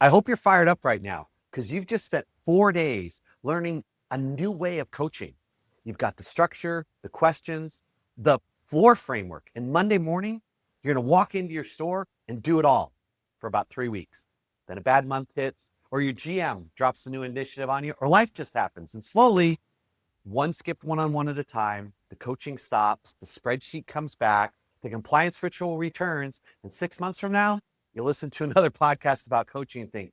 I hope you're fired up right now because you've just spent 4 days learning a new way of coaching. You've got the structure, the questions, the floor framework. And Monday morning, you're going to walk into your store and do it all for about 3 weeks. Then a bad month hits, or your GM drops a new initiative on you, or life just happens. And slowly, one skipped one-on-one at a time, the coaching stops, the spreadsheet comes back, the compliance ritual returns, and 6 months from now, you listen to another podcast about coaching and think,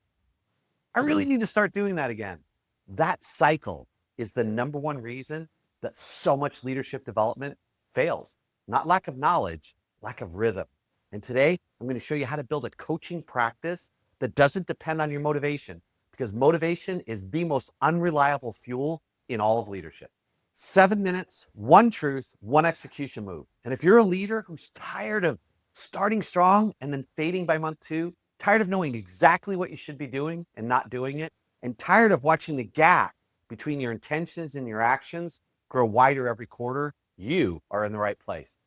I really need to start doing that again. That cycle is the number one reason that so much leadership development fails. Not lack of knowledge, lack of rhythm. And today, I'm going to show you how to build a coaching practice that doesn't depend on your motivation, because motivation is the most unreliable fuel in all of leadership. 7 minutes, one truth, one execution move. And if you're a leader who's tired of starting strong and then fading by month 2, tired of knowing exactly what you should be doing and not doing it, and tired of watching the gap between your intentions and your actions grow wider every quarter, you are in the right place.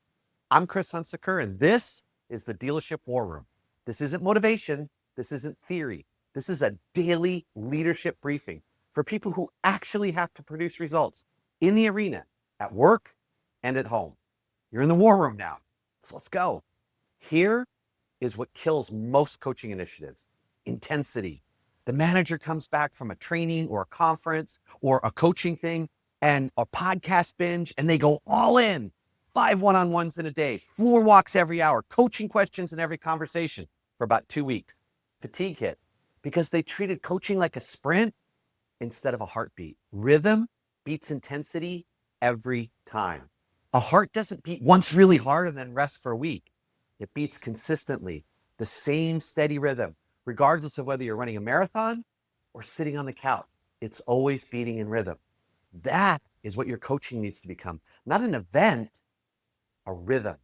I'm Chris Hunsaker, and this is the Dealership War Room. This isn't motivation. This isn't theory. This is a daily leadership briefing for people who actually have to produce results in the arena, at work and at home. You're in the war room now, so let's go. Here is what kills most coaching initiatives: intensity. The manager comes back from a training or a conference or a coaching thing and a podcast binge, and they go all in. 5 one-on-ones in a day, floor walks every hour, coaching questions in every conversation for about 2 weeks. Fatigue hits because they treated coaching like a sprint instead of a heartbeat. Rhythm beats intensity every time. A heart doesn't beat once really hard and then rest for a week. It beats consistently, the same steady rhythm, regardless of whether you're running a marathon or sitting on the couch. It's always beating in rhythm. That is what your coaching needs to become. Not an event, a rhythm.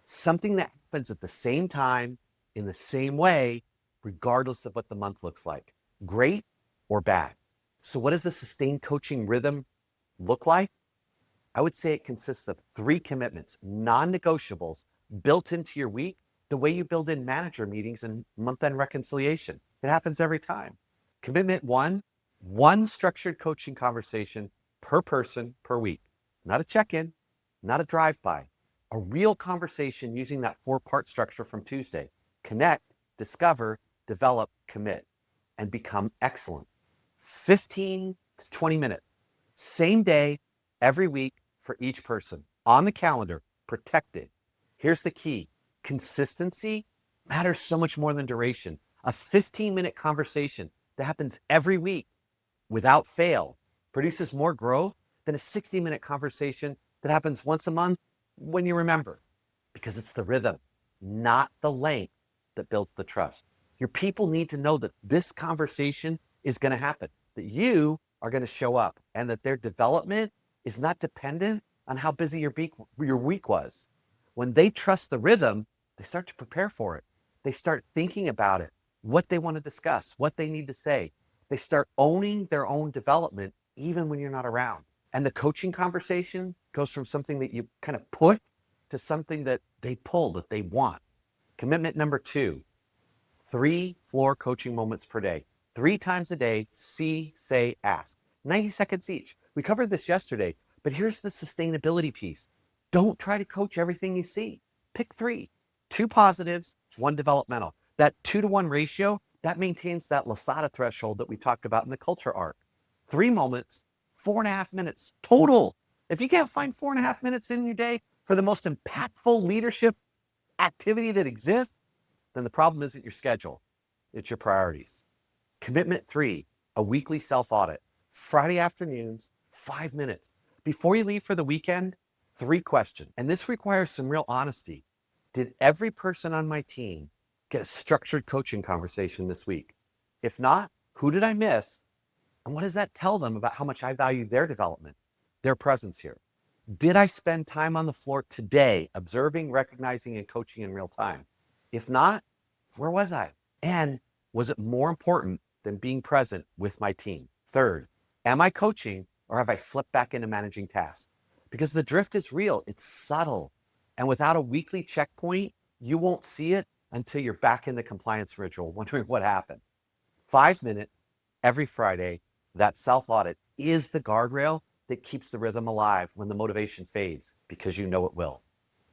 Something that happens at the same time, in the same way, regardless of what the month looks like, great or bad. So what does a sustained coaching rhythm look like? I would say it consists of 3 commitments, non-negotiables, built into your week, the way you build in manager meetings and month-end reconciliation. It happens every time. Commitment 1, one structured coaching conversation per person per week. Not a check-in, not a drive-by, a real conversation using that 4-part structure from Tuesday. Connect, discover, develop, commit, and become excellent. 15 to 20 minutes, same day, every week for each person, on the calendar, protected. Here's the key: consistency matters so much more than duration. A 15-minute conversation that happens every week without fail produces more growth than a 60-minute conversation that happens once a month when you remember, because it's the rhythm, not the length, that builds the trust. Your people need to know that this conversation is going to happen, that you are going to show up, and that their development is not dependent on how busy your week was. When they trust the rhythm, they start to prepare for it. They start thinking about it, what they want to discuss, what they need to say. They start owning their own development even when you're not around. And the coaching conversation goes from something that you kind of put to something that they pull, that they want. Commitment number 2, 3 floor coaching moments per day. 3 times a day, see, say, ask. 90 seconds each. We covered this yesterday, but here's the sustainability piece. Don't try to coach everything you see. Pick 3, 2 positives, 1 developmental. That 2-to-1 ratio, that maintains that Lasada threshold that we talked about in the culture arc. 3 moments, 4.5 minutes total. If you can't find 4.5 minutes in your day for the most impactful leadership activity that exists, then the problem isn't your schedule, it's your priorities. Commitment 3, a weekly self-audit. Friday afternoons, 5 minutes. Before you leave for the weekend, 3 questions. And this requires some real honesty. Did every person on my team get a structured coaching conversation this week? If not, who did I miss? And what does that tell them about how much I value their development, their presence here? Did I spend time on the floor today observing, recognizing, and coaching in real time? If not, where was I? And was it more important than being present with my team? Third, am I coaching, or have I slipped back into managing tasks? Because the drift is real, it's subtle. And without a weekly checkpoint, you won't see it until you're back in the compliance ritual, wondering what happened. 5 minutes every Friday. That self-audit is the guardrail that keeps the rhythm alive when the motivation fades, because you know it will.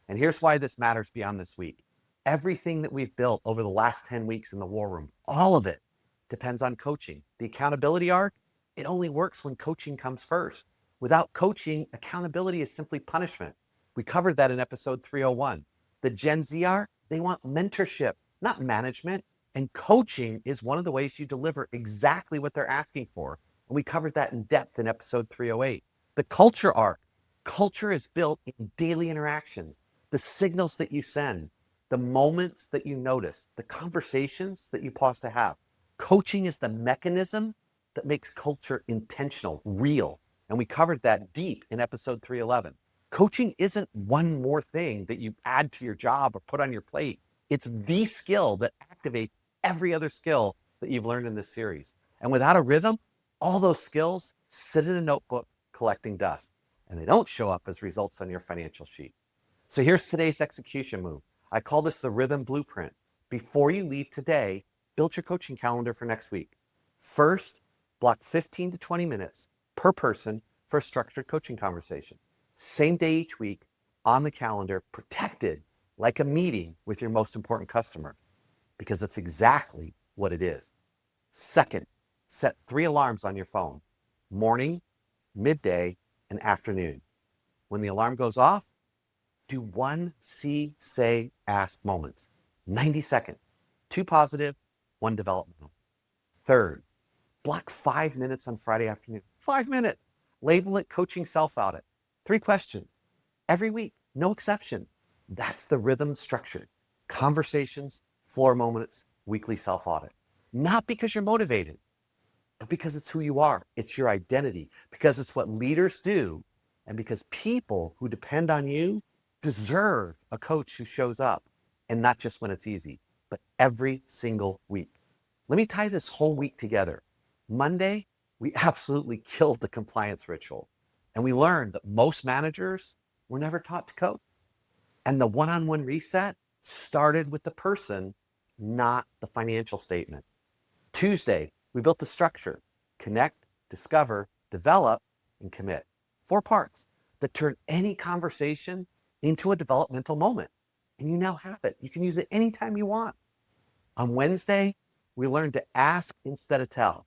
And here's why this matters beyond this week. Everything that we've built over the last 10 weeks in the war room, all of it depends on coaching. The accountability arc, it only works when coaching comes first. Without coaching, accountability is simply punishment. We covered that in episode 301. The Gen Z arc, they want mentorship, not management. And coaching is one of the ways you deliver exactly what they're asking for. And we covered that in depth in episode 308. The culture arc, culture is built in daily interactions, the signals that you send, the moments that you notice, the conversations that you pause to have. Coaching is the mechanism that makes culture intentional, real. And we covered that deep in episode 311. Coaching isn't one more thing that you add to your job or put on your plate. It's the skill that activates every other skill that you've learned in this series. And without a rhythm, all those skills sit in a notebook collecting dust, and they don't show up as results on your financial sheet. So here's today's execution move. I call this the rhythm blueprint. Before you leave today, build your coaching calendar for next week. First, block 15 to 20 minutes per person for a structured coaching conversation. Same day each week, on the calendar, protected like a meeting with your most important customer, because that's exactly what it is. Second, set 3 alarms on your phone: morning, midday, and afternoon. When the alarm goes off, do 1 see, say, ask moments. 90 seconds. 2 positive, 1 developmental. Third, block 5 minutes on Friday afternoon. 5 minutes. Label it coaching self-audit. 3 questions every week, no exception. That's the rhythm structure. Conversations, floor moments, weekly self-audit. Not because you're motivated, but because it's who you are. It's your identity, because it's what leaders do, and because people who depend on you deserve a coach who shows up, and not just when it's easy, but every single week. Let me tie this whole week together. Monday, we absolutely killed the compliance ritual, and we learned that most managers were never taught to coach. And the one-on-one reset started with the person, not the financial statement. Tuesday, we built the structure: connect, discover, develop, and commit. 4 parts that turn any conversation into a developmental moment. And you now have it. You can use it anytime you want. On Wednesday, we learned to ask instead of tell.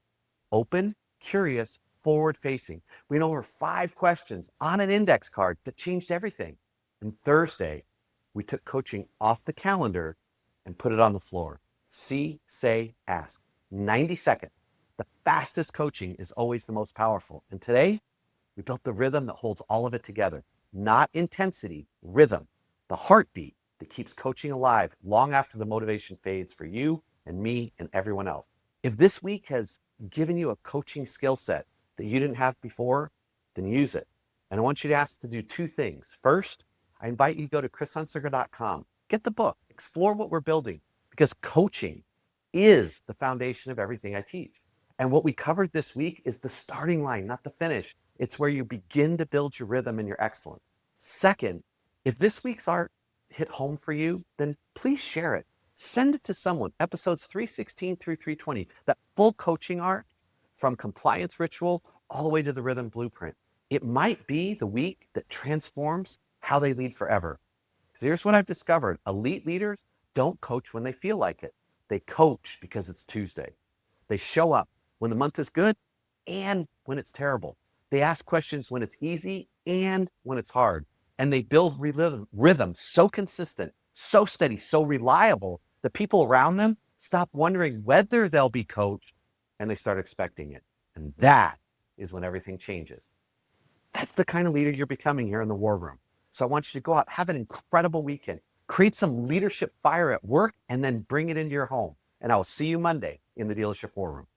Open, curious, forward-facing. We went over 5 questions on an index card that changed everything. And Thursday, we took coaching off the calendar and put it on the floor. See, say, ask. 90 seconds. The fastest coaching is always the most powerful. And today, we built the rhythm that holds all of it together. Not intensity, rhythm. The heartbeat that keeps coaching alive long after the motivation fades for you and me and everyone else. If this week has given you a coaching skill set that you didn't have before, then use it. And I want you to ask to do 2 things. First, I invite you to go to chrishunsinger.com. Get the book, explore what we're building, because coaching is the foundation of everything I teach. And what we covered this week is the starting line, not the finish. It's where you begin to build your rhythm and your excellence. Second, if this week's art hit home for you, then please share it. Send it to someone. Episodes 316 through 320, that full coaching art from compliance ritual all the way to the rhythm blueprint. It might be the week that transforms how they lead forever. Because here's what I've discovered. Elite leaders don't coach when they feel like it. They coach because it's Tuesday. They show up when the month is good and when it's terrible. They ask questions when it's easy and when it's hard. And they build rhythm so consistent, so steady, so reliable that people around them stop wondering whether they'll be coached, and they start expecting it. And that is when everything changes. That's the kind of leader you're becoming here in the war room. So I want you to go out, have an incredible weekend, create some leadership fire at work, and then bring it into your home. And I will see you Monday in the Dealership War Room.